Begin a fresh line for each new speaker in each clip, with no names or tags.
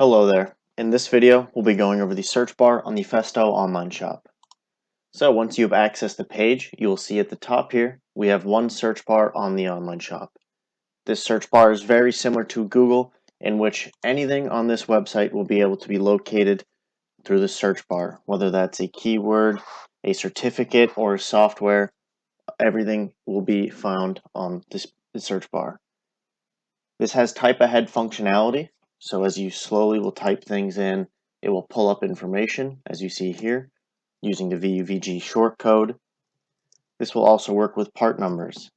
Hello there. In this video, we'll be going over the search bar on the Festo online shop. So once you have accessed the page, you will see at the top here, we have one search bar on the online shop. This search bar is very similar to Google, in which anything on this website will be able to be located through the search bar, whether that's a keyword, a certificate, or a software, everything will be found on this search bar. This has type ahead functionality. So as you slowly will type things in, it will pull up information, as you see here, using the VUVG shortcode. This will also work with part numbers.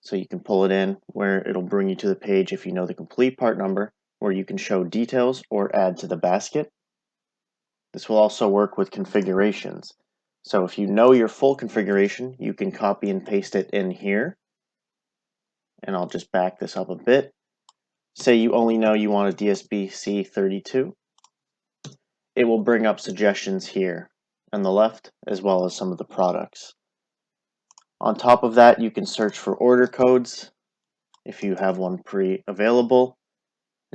So you can pull it in where it'll bring you to the page if you know the complete part number, where you can show details or add to the basket. This will also work with configurations. So if you know your full configuration, you can copy and paste it in here. And I'll just back this up a bit. Say you only know you want a DSB C32. It will bring up suggestions here on the left, as well as some of the products. On top of that, you can search for order codes if you have one pre-available.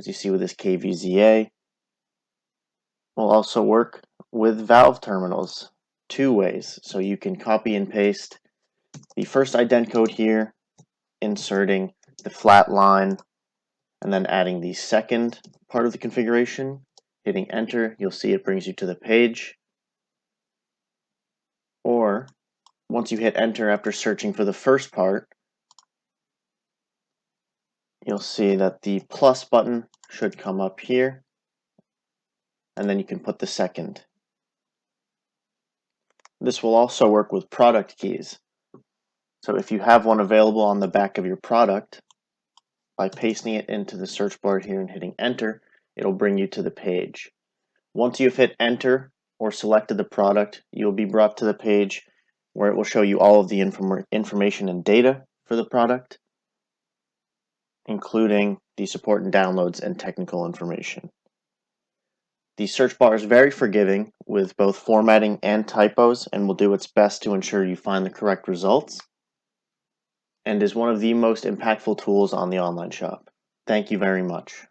As you see with this KVZA, will also work with valve terminals two ways. So you can copy and paste the first ident code here, inserting the flat line, and then adding the second part of the configuration. Hitting enter, you'll see it brings you to the page. Or once you hit enter after searching for the first part, you'll see that the plus button should come up here, and then you can put the second. This will also work with product keys. So if you have one available on the back of your product, by pasting it into the search bar here and hitting enter, it'll bring you to the page. Once you've hit enter or selected the product, you'll be brought to the page where it will show you all of the information and data for the product, including the support and downloads and technical information. The search bar is very forgiving with both formatting and typos, and will do its best to ensure you find the correct results, and is one of the most impactful tools on the online shop. Thank you very much.